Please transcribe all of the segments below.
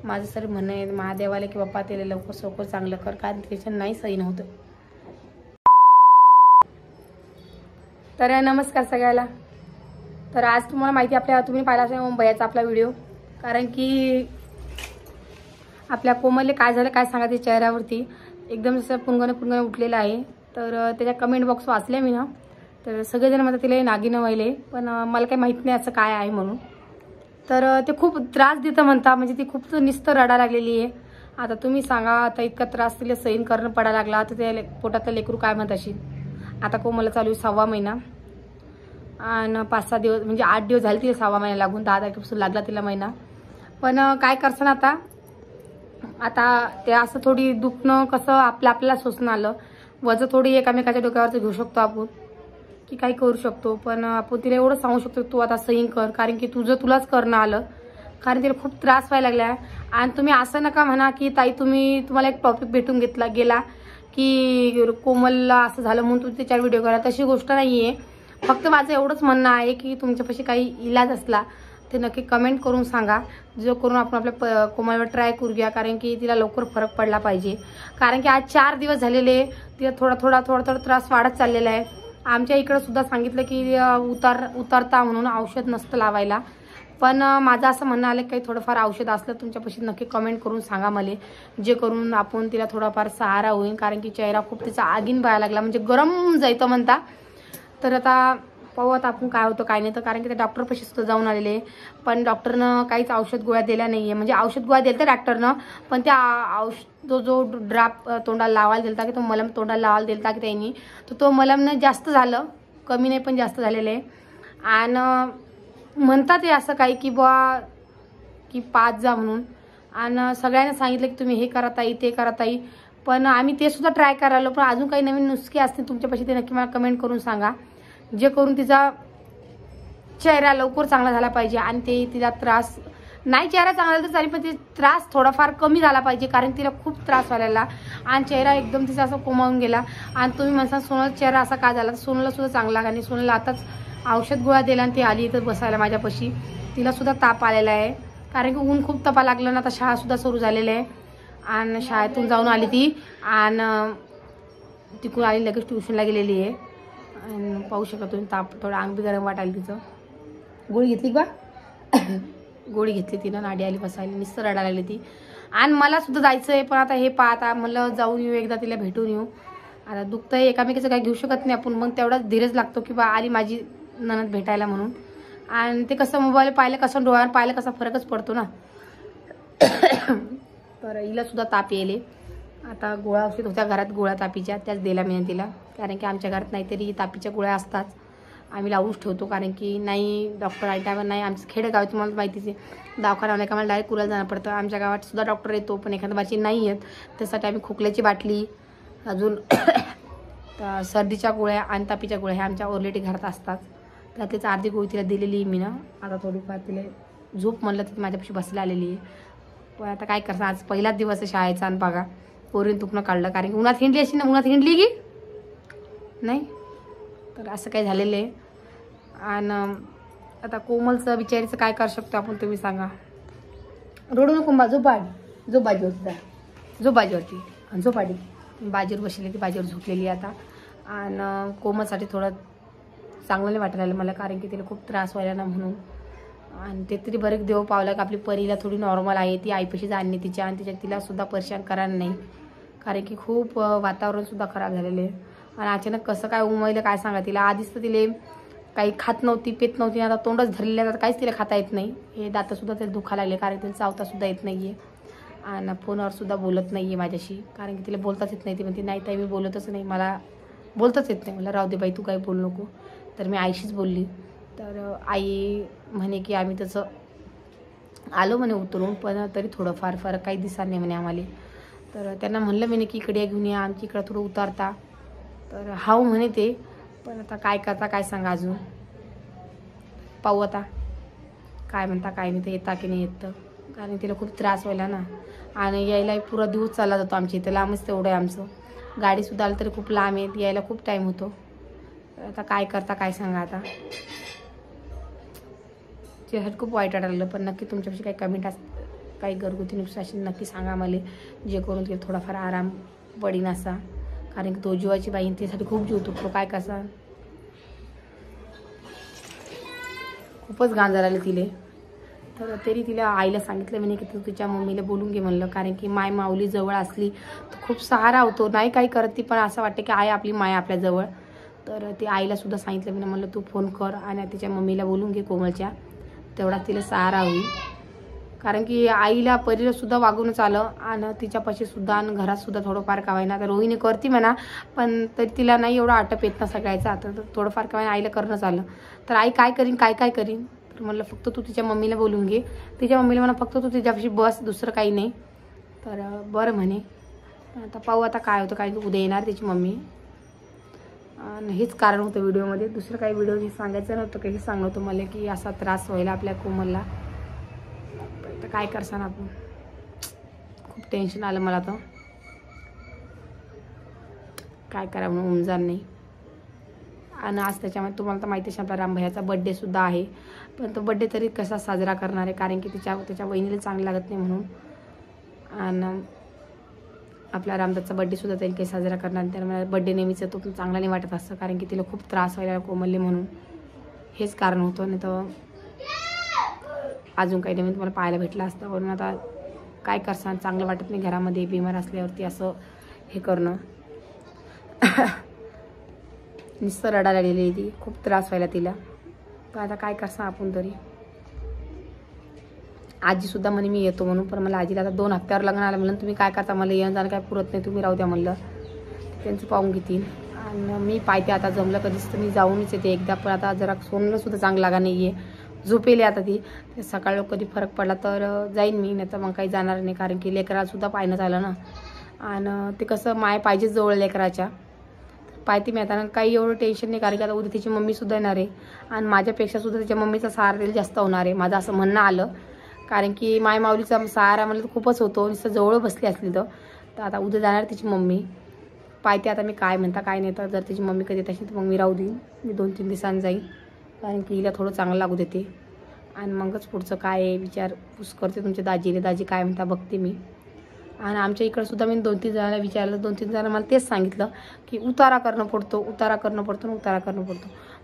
माझं सर म्हणणं आहे महादेवाला की बाप्पा त्याला लवकर चांगलं कर, कारण त्याच्या नाही सही नव्हतं. तर नमस्कार सगळ्याला. तर आज तुम्हाला माहिती आपल्या तुम्ही पाहिला असेल मुंबईचा आपला व्हिडिओ, कारण की आपल्या कोमलले काय झालं काय सांगा, ते चेहऱ्यावरती एकदम असं पुंगणं उठलेलं आहे. तर त्याच्या कमेंट बॉक्स वाचले मी ना, तर सगळेजण म्हणतात तिला नागिनं व्हायले, पण मला काही माहीत नाही असं काय आहे म्हणून. तर ते खूप त्रास देतं म्हणता, म्हणजे ती खूप नुसतं रडा लागलेली आहे. आता तुम्ही सांगा, आता इतका त्रास तिला सहन करणं पडायला लागला, तर त्या पोटातलं लेकरू काय म्हणत असेल. आता कोमलला चालू आहे 6वा महिना आणि 5-6 दिवस म्हणजे 8 दिवस झाले तिला 6वा महिना लागून, 10 तारखेपासून लागला तिला महिना. पण काय करसान आता ते असं थोडी दुखणं कसं आपल्याला सोसणं आलं. वजन थोडी एकामेकाच्या डोक्यावरचं घेऊ शकतो आपण, की काही करू शकतो, पण आपण तिला एवढं सांगू शकतो तू आता सहन कर, कारण की तुलाच करणं आलं, कारण तिला खूप त्रास व्हायला लागला. आणि तुम्ही असं नका म्हणा की ताई तुम्हाला एक टॉपिक भेटून गेला की कोमलला असं झालं म्हणून तू त्याच्यावर व्हिडिओ करा. तशी गोष्ट नाही आहे. फक्त माझं एवढंच म्हणणं आहे की तुमच्यापाशी काही इलाज असला ते नक्की कमेंट करून सांगा, जो करून आपण आपल्या कोमलवर ट्राय करूया, कारण की तिला लवकर फरक पडला पाहिजे. कारण की आज 4 दिवस झालेले तिला थोडा त्रास वाढत चाललेला आहे. आमच्या इकडं सुद्धा सांगितलं की उतरता म्हणून औषध नसतं लावायला, पण माझं असं म्हणणं आलं काही थोडंफार औषध असलं तुमच्यापाशी नक्की कमेंट करून सांगा मला, जे करून आपण तिला थोडाफार सहारा होईल. कारण की चेहरा खूप तिचा आगीन व्हायला लागला, म्हणजे गरम जायचं म्हणता. तर आता पाहू आता आपण काय होतं काय नाही. तर कारण की त्या डॉक्टरपाशी सुद्धा जाऊन आलेले, पण डॉक्टरनं काहीच औषध गोळ्या दिल्या नाही आहे. म्हणजे औषध गोळ्या दिल्या तर डॉक्टरनं, पण त्या जो ड्राप तोंडाला लावायला दिलता की तो मलम तोंडाला लावायला दिलता की त्यांनी, तर तो मलमनं जास्त झालं, कमी नाही पण जास्त झालेलं आहे. आणि म्हणतात ते असं काही की बुवा की 5 जा म्हणून, आणि सगळ्यांना सांगितलं की तुम्ही हे करा ताई ते करा ताई, पण आम्ही ते सुद्धा ट्राय करायला. पण अजून काही नवीन नुसके असतील तुमच्यापाशी ते नक्की मला कमेंट करून सांगा, जे करून तिचा चेहरा लवकर चांगला झाला पाहिजे. आणि ते तिला त्रास नाही, चेहरा चांगला तर चालेल, पण ते त्रास थोडाफार कमी झाला पाहिजे, कारण तिला खूप त्रास व्हायला आणि चेहरा एकदम तिचा असं कोमावून गेला. आणि तुम्ही म्हणता सोनल चेहरा असा का झाला, तर सोनला सुद्धा चांगला, आणि सोनला आताच औषध गोळ्या दिला आणि ती आली इथं बसायला माझ्यापाशी. तिला सुद्धा ताप आलेला आहे, कारण की ऊन खूप तपा लागलं ना. आता शाळा सुद्धा सुरू झालेली आहे आणि शाळेतून जाऊन आली ती, आणि तिकडून आली लगेच ट्युशनला गेलेली आहे. आणि पाहू शकता तुम्ही ताप, थोडं अंग बी गरम वाटायला तिचं. गोळी घेतली बा गोळी घेतली तिनं, नाडी आली बसायला, नुसतं रडायला लागली ती. आणि मला सुद्धा जायचं आहे, पण आता हे पाहता म्हणलं जाऊन येऊ, एकदा तिला भेटून येऊ. आता दुखतं आहे एकामेकीचं काही घेऊ शकत नाही आपण, मग तेवढाच धीरच लागतो की बा आली माझी नणद भेटायला म्हणून. आणि ते कसं मोबाईल पाहिलं, कसं डोळ्यावर पाहिलं, कसा फरकच पडतो ना. तर हिला सुद्धा ताप येईल. आता गोळ्या औषध होत्या घरात, गोळ्या तापीच्या त्याच दिल्या मी तिला, कारण की आमच्या घरात नाहीतरी तापीच्या गोळ्या असतात, आम्ही लावूच ठेवतो. कारण की नाही डॉक्टर आहे टायमावर नाही, आमचं खेडेगाव तुम्हाला माहितीच आहे, दवाखाना नाही का मला डायरेक्ट कुराला जाणं पडतं. आमच्या गावात सुद्धा डॉक्टर येतो, पण एखाद्या बाची नाही आहेत, त्यासाठी आम्ही खोकल्याची बाटली, अजून सर्दीच्या गोळ्या आणि तापीच्या गोळ्या ह्या आमच्या ऑलरेडी घरात असतात. तर त्याच अर्धी गोळी तिला दिलेली मी ना. आता थोडीफार तिला झोप म्हणलं तर माझ्यापाशी बसला आलेली आहे. पण आता काय करता, आज पहिलाच दिवस आहे शाळेचा आणि बघा पोरीन तुकणं काढलं, कारण की उन्हात हिंडली अशी ना, उन्हात हिंडली की नाही. तर असं काही झालेलं आहे. आणि आता कोमलचं बिचारीचं काय करू शकतो आपण, तुम्ही सांगा. रडू नको बा, झोप बाजीवरती जा, झोप बाजीवरती, झोप आडी बाजीवर बसली ती, बाजीवर झोपलेली आता. आणि कोमलसाठी थोडं चांगलं नाही वाटायला मला, कारण की तिला खूप त्रास व्हायला ना म्हणून. आणि ते तरी बरेच देव पावला की आपली परीला थोडी नॉर्मल आहे, ती आईपाशी जाणे तिच्या, आणि तिला सुद्धा परेशान करायला नाही, कारण की खूप वातावरण सुद्धा खराब झालेलं आहे. आणि अचानक कसं काय उमयलं काय सांगा तिला. आधीच तर तिला काही खात नव्हती, पेत नव्हती, आता तोंडच धरलेलं, आता काहीच तिला खाता येत नाही. हे दातसुद्धा तिला दुखायला लागले, कारण तिला चावतासुद्धा येत नाही आहे. आणि फोनवर सुद्धा बोलत नाही आहे माझ्याशी, कारण की तिला बोलताच येत नाही. ती म्हणते नाही ताई मी बोलतच नाही, मला बोलताच येत नाही. मला राहू दे बाई तू काही बोलू नको. तर मी आईशीच बोलली. तर आई म्हणे की आम्ही तसं आलो म्हणे उतरून, पण तरी थोडंफार फरक काही दिसणार नाही म्हणे आम्हाला. तर त्यांना म्हणलं मी की इकडे घेऊन या, आमची इकडं थोडं उतारता. तर हाव म्हणे ते, पण आता काय करता काय सांगा. अजून पाहू आता काय म्हणता काय नाही, ते येता की नाही येतं, कारण तिला खूप त्रास व्हायला ना. आणि यायला पुरा दिवस चालला जातो आमच्या इथं, लांबच तेवढं आहे आमचं. गाडीसुद्धा आलं तरी खूप लांब आहे, यायला खूप टाईम होतो. आता काय करता काय सांगा. आता चेहऱ्यात खूप वाईट वाटायला लागलं, पण नक्की तुमच्यापाशी काही कमेंट काही घरगुती नुकसान असेल नक्की सांगा मला, जे करून ते थोडाफार आराम पडीन असा, कारण की तो जीवाची बाई त्यासाठी खूप जीव तुटतो. काय कसा खूपच गांज झालेलं तिले. तर तरी तिला आईला सांगितलं मी की तू तिच्या मम्मीला बोलून घे म्हणलं, कारण की माय माऊली जवळ असली तर खूप सहारा होतो. नाही काही करत ती, पण असं वाटतं की आई आपली माय आपल्या जवळ. तर ती आईला सुद्धा सांगितलं मी म्हणलं तू फोन कर आणि तिच्या मम्मीला बोलून घे कोमलच्या, तेवढा तिला सहारा होईल. कारण की आईला परीला सुद्धा वागूनच आलं आणि तिच्यापाशी सुद्धा आणि घरात सुद्धा थोडंफार कावायना. आता रोहिणी करते म्हणा, पण तरी तिला नाही एवढा आटप येत ना सगळ्याचा. आता थोडंफार कावायना आईला करणंच आलं. तर आई काय करीन काय करीन, तर म्हणलं फक्त तू तिच्या मम्मीला बोलून घे. तिच्या मम्मीला म्हणा फक्त तू तिच्यापाशी बस, दुसरं काही नाही. तर बरं म्हणे. आता पाहू आता काय होतं, काय उद्या येणार तिची मम्मी. आणि हेच कारण होतं व्हिडिओमध्ये, दुसरं काही व्हिडिओ सांगायचं नव्हतं. काही सांगलं होतं मला की असा त्रास व्हायला आपल्या कोमलला. तर काय करसान आपण, खूप टेन्शन आलं मला. तर काय करा म्हणून उमजार नाही. आणि आज त्याच्यामध्ये तुम्हाला तर माहिती आहे आपला रामभैयाचा बड्डेसुद्धा आहे, पण तो बड्डे तरी कसा साजरा करणार आहे, कारण की त्याच्या वहिनीला चांगलं लागत नाही म्हणून. आणि आपला रामदासचा बड्डेसुद्धा त्यांनी काही साजरा करणार नाही. त्यामुळे बड्डे नेहमीचं तो पण चांगला नाही वाटत असतं, कारण की तिला खूप त्रास व्हायला कोमलले म्हणून. हेच कारण होतं. नाही तर अजून काही नवीन तुम्हाला पाहायला भेटलं असतं. म्हणून आता काय करसान, चांगलं वाटत नाही घरामध्ये बिमार असल्यावरती असं हे करणं. नुसतं रडायला गेली ती, खूप त्रास व्हायला तिला. तर आता काय करसान आपण तरी. आजीसुद्धा म्हणे मी येतो म्हणून, पण मला आजीला आता 2 हप्त्यावर लग्न आलं म्हणलं तुम्ही काय करता, मला येणं जाणं काय पुरत नाही, तुम्ही राहू द्या म्हणलं. त्यांचं पाहून घेतील आणि मी पाहते आता जमलं कधीच तर मी जाऊनच येते एकदा. पण आता जरा सोनलं सुद्धा चांगलं लागा नाही आहे, झोपेली आता ती. सकाळी कधी फरक पडला तर जाईन मी, नाही तर मग काही जाणार नाही, कारण की लेकरासुद्धा पाहणं झालं ना. आणि ते कसं माय पाहिजेच जवळ लेकराच्या. पाहते मी आता, काही एवढं टेन्शन नाही, कारण की आता उद्या तिची मम्मीसुद्धा येणार आहे आणि माझ्यापेक्षा सुद्धा तिच्या मम्मीचा सहारा जास्त होणार आहे, माझं असं म्हणणं आलं. कारण की माय माऊलीचा सहारा मला तर खूपच होतो, नुसतं जवळ बसली असली तर आता उद्या जाणार तिची मम्मी. पाहते आता मी काय म्हणता काय नाही. तर जर तिची मम्मी कधी येत असेल तर मग मी राहू देईन, मी 2-3 दिवसांनी जाईन, कारण की हिला थोडं चांगलं लागू देते. आणि मगच पुढचं काय विचारपूस करते तुमच्या दाजीने, दाजी काय म्हणता बघते मी. आणि आमच्या इकडंसुद्धा मी 2-3 जणांना विचारलं, 2-3 जणांना मला तेच सांगितलं की उतारा करणं पडतो.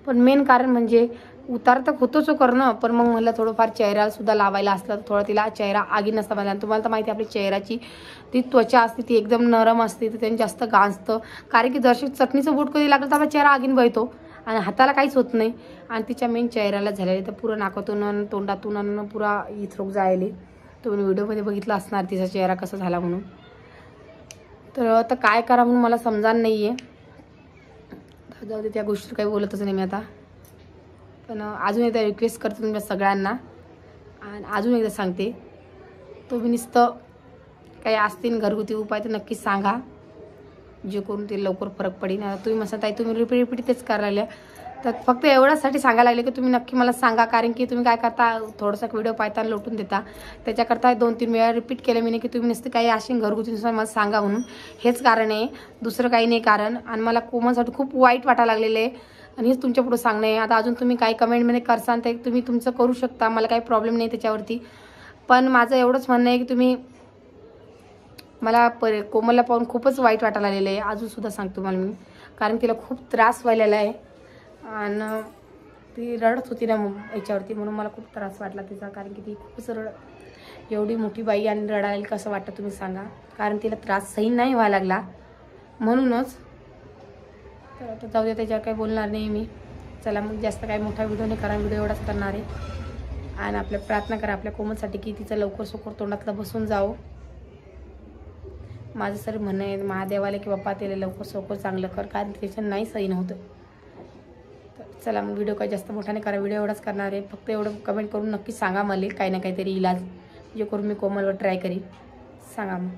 पण मेन कारण म्हणजे उतारा तर होतोच करणं, पण मग मला थोडंफार चेहऱ्यासुद्धा लावायला असलं तर थोडं तिला चेहरा आगी नसता पाहिजे. आणि तुम्हाला तर माहिती आहे आपली चेहऱ्याची ती त्वचा असते ती एकदम नरम असते, तर त्यांनी जास्त गांजतं. कारण की जशी चटणीचं बूट कधी लागलं तर आपला चेहरा आगीन बळतो आणि हाताला काहीच होत नाही. आणि तिच्या मेन चेहऱ्याला झालेले तर पुरं नाकातून तोंडातून पुरा इथरोग जायले. तुम्ही व्हिडिओमध्ये बघितलं असणार तिचा चेहरा कसा झाला म्हणून. तर आता काय करा म्हणून मला समजान नाही आहे. जाऊ दे, त्या गोष्टी काही बोलतच नाही मी आता. पण अजून एकदा रिक्वेस्ट करते तुमच्या सगळ्यांना आणि अजून एकदा सांगते, तुम्ही नुसतं काही असतील घरगुती उपाय तर नक्कीच सांगा, जे करून ते लवकर फरक पडेल. तुम्ही म्हणता ताई तुम्ही रिपीट तेच करायला लागल्या, तर फक्त एवढ्यासाठी सांगायला लागले की तुम्ही नक्की मला सांगा. कारण की तुम्ही काय करता, थोडासा व्हिडिओ पाहताना लोटून देता, त्याच्याकरता 2-3 वेळा रिपीट केलं मी की तुम्ही नुसते काही असे घरगुतीनुसार मला सांगा म्हणून. हेच कारण आहे, दुसरं काही नाही कारण. आणि मला कोमलसाठी खूप वाईट वाटायला लागलेलं आहे आणि हेच तुमच्या पुढे सांगणं आहे. आता अजून तुम्ही काही कमेंटमध्ये करसान ते तुम्ही तुमचं करू शकता, मला काही प्रॉब्लेम नाही त्याच्यावरती. पण माझं एवढंच म्हणणं आहे की तुम्ही मला कोमलला पाहून खूपच वाईट वाटायला लागलेलं आहे. अजूनसुद्धा सांगतो मला मी, कारण तिला खूप त्रास व्हायलेला आहे आणि ती रडत होती ना याच्यावरती, म्हणून मला खूप त्रास वाटला तिचा. कारण की ती खूपच एवढी मोठी बाई आणि रडायला कसं वाटतं तुम्ही सांगा, कारण तिला त्रास सहन नाही व्हायला लागला म्हणूनच. तर आता जाऊ दे, त्याच्यावर काही बोलणार नाही मी. चला मग जास्त काही मोठा व्हिडिओ नाही करा, व्हिडिओ एवढाच करणार आहे. आणि आपल्या प्रार्थना करा आपल्या कोमलसाठी की तिचं लवकर सोकर तोंडातलं बसून जावं. माझं सर म्हणणं आहे महादेवाला की बाप्पा तिला लवकर सोकर चांगलं कर, कारण त्याच्यानं नाही सहन होतं. तर चला मग व्हिडिओ काही जास्त मोठा नाही करा, व्हिडिओ एवढाच करणार आहे. फक्त एवढं कमेंट करून नक्की सांगा मला काही ना काहीतरी इलाज, जे करून मी कोमलवर ट्राय करीन. सांगा मग.